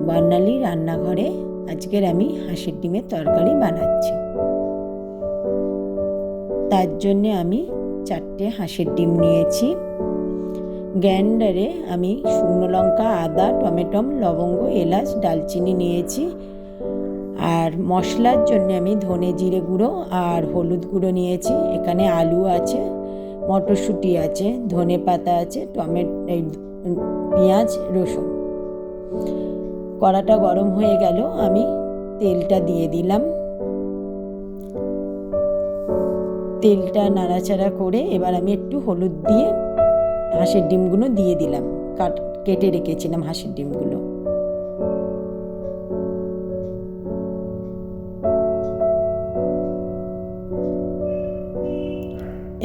বর্ণালী রান্নাঘরে আজকের আমি হাঁসের ডিমের তরকারি বানাচ্ছি। তার জন্যে আমি 4টে হাঁসের ডিম নিয়েছি। গ্রাইন্ডারে আমি শুকনো লঙ্কা, আদা, টমেটো, লবঙ্গ, এলাচ, দারচিনি নিয়েছি। আর মশলার জন্য আমি ধনে জিরে গুঁড়ো আর হলুদ গুঁড়ো নিয়েছি। এখানে আলু আছে, মটরশুঁটি আছে, ধনে পাতা আছে, পেঁয়াজ, রসুন। কড়াটা গরম হয়ে গেল, আমি তেলটা দিয়ে দিলাম। তেলটা নাড়াচাড়া করে এবার আমি একটু হলুদ দিয়ে হাঁসের ডিমগুলো দিয়ে দিলাম। কেটে রেখেছিলাম হাঁসের ডিমগুলো।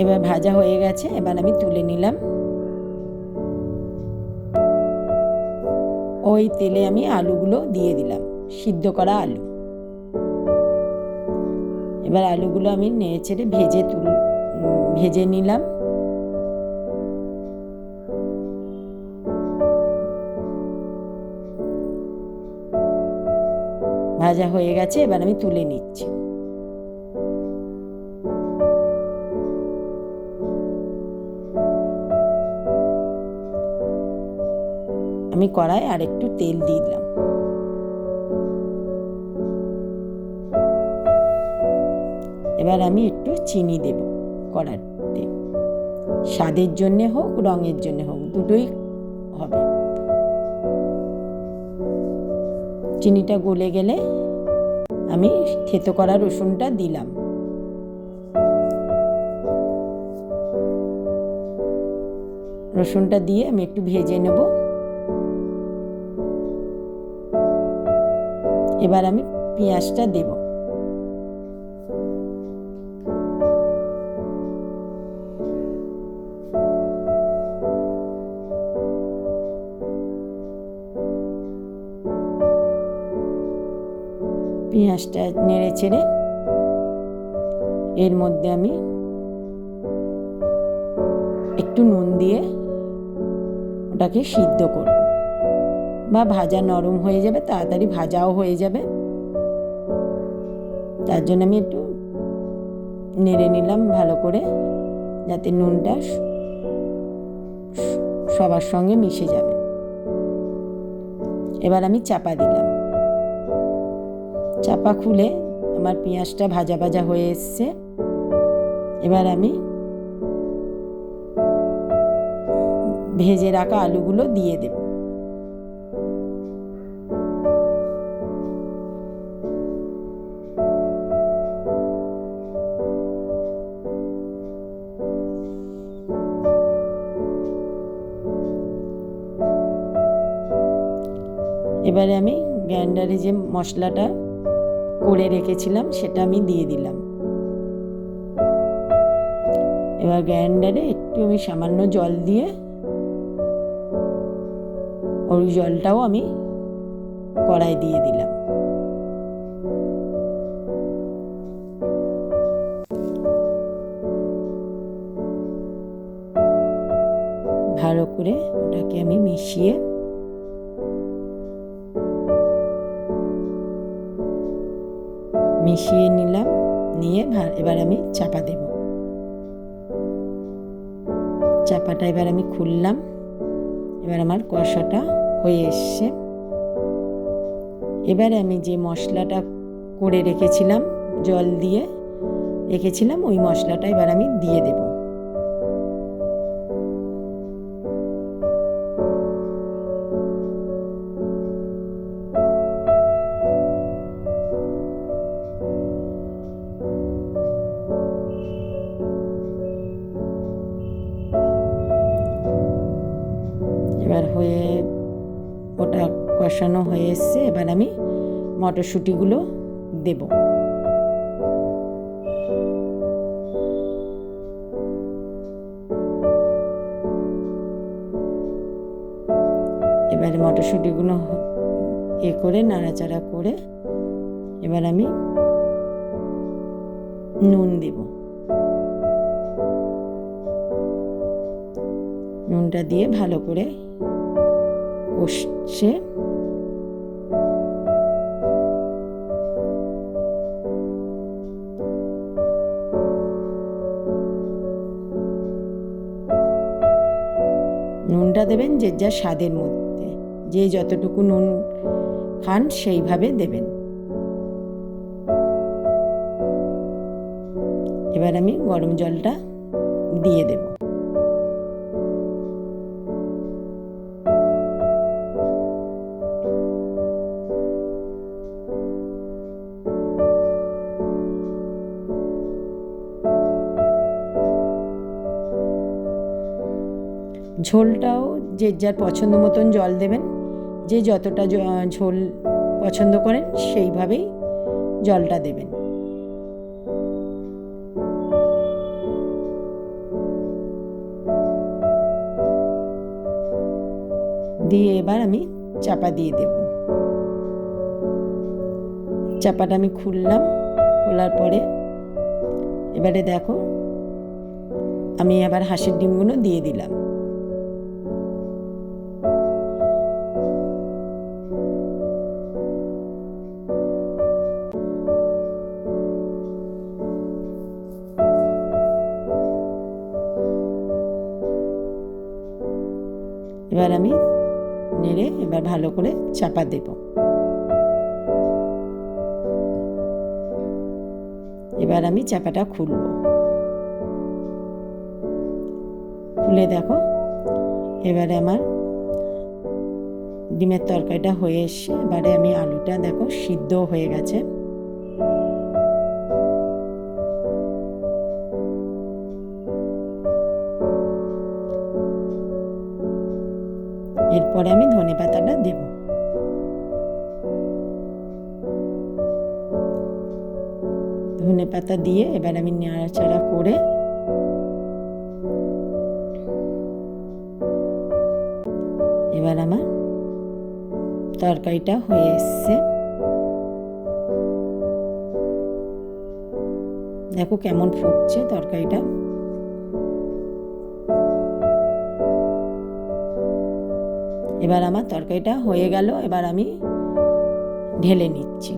এবার ভাজা হয়ে গেছে, এবার আমি তুলে নিলাম। ওই তেলে আমি আলুগুলো দিয়ে দিলাম, সিদ্ধ করা আলু। এবার আলুগুলো আমি নেড়েচেড়ে ভেজে নিলাম। ভাজা হয়ে গেছে, এবার আমি তুলে নিচ্ছি। আমি কড়ায় আর একটু তেল দিয়ে দিলাম। এবার আমি একটু চিনি দেব কড়াতে। স্বাদের জন্যে হোক, রঙের জন্যে হোক, দুটোই হবে। চিনিটা গলে গেলে আমি থেতো করা রসুনটা দিলাম। রসুনটা দিয়ে আমি একটু ভেজে নেব। এবার আমি পেঁয়াজটা দেব। পেঁয়াজটা নেড়ে চেড়ে এর মধ্যে আমি একটু নুন দিয়ে ওটাকে সিদ্ধ করব, বা ভাজা নরম হয়ে যাবে, তাড়াতাড়ি ভাজাও হয়ে যাবে। তার জন্য আমি একটু নেড়ে নিলাম ভালো করে, যাতে নুনটা সবার সঙ্গে মিশে যাবে। এবার আমি চাপা দিলাম। চাপা খুলে আমার পেঁয়াজটা ভাজা ভাজা হয়ে এসছে। এবার আমি ভেজে রাখা আলুগুলো দিয়ে দেব। এবারে আমি গ্রাইন্ডারে যে মশলাটা করে রেখেছিলাম সেটা আমি দিয়ে দিলাম। এবার গ্রাইন্ডারে একটু আমি সামান্য জল দিয়ে ওই জলটাও আমি কড়াই দিয়ে দিলাম। ভালো করে ওটাকে আমি মিশিয়ে নিলাম। নিয়ে এবার আমি চাপা দেব। চাপাটা এবার আমি খুললাম। এবার আমার কষাটা হয়ে এসছে। এবারে আমি যে মশলাটা করে রেখেছিলাম, জল দিয়ে রেখেছিলাম, ওই মশলাটা এবার আমি দিয়ে দেব। এবার ওটা কষানো হয়ে এসছে। এবার আমি মটরশুঁটিগুলো দেব। এবারে মটরশুঁটিগুলো করে নাড়াচাড়া করে এবার আমি নুন দেব। নুনটা দিয়ে ভালো করে কষে দেবেন যে যার স্বাদের মধ্যে, যে যতটুকু নুন খান সেইভাবে দেবেন। এবার আমি গরম জলটা দিয়ে দেব। ঝোলটাও যে যার পছন্দ মতন জল দেবেন, যে যতটা ঝোল পছন্দ করেন সেইভাবেই জলটা দেবেন। দিয়ে এবার আমি চাপা দিয়ে দেব। চাপাটা আমি খুললাম, খোলার পরে এবারে দেখো আমি আবার হাঁসের ডিমগুলো দিয়ে দিলাম। এবার আমি নেড়ে এবার ভালো করে চাপা দেব। এবার আমি চাপাটা খুলব। খুলে দেখো এবারে আমার ডিমের তরকারিটা হয়ে এসছে। এবারে আমি আলুটা দেখো সিদ্ধ হয়ে গেছে। এরপরে আমি ধনেপাতাটা দেব। ধনেপাতা দিয়ে এবার আমি নাড়াচাড়া করে এবার আমার তরকারিটা হয়ে এসছে। দেখো কেমন ফুটছে তরকারিটা। এবার আমার তরকারিটা হয়ে গেল। এবার আমি ঢেলে নিচ্ছি।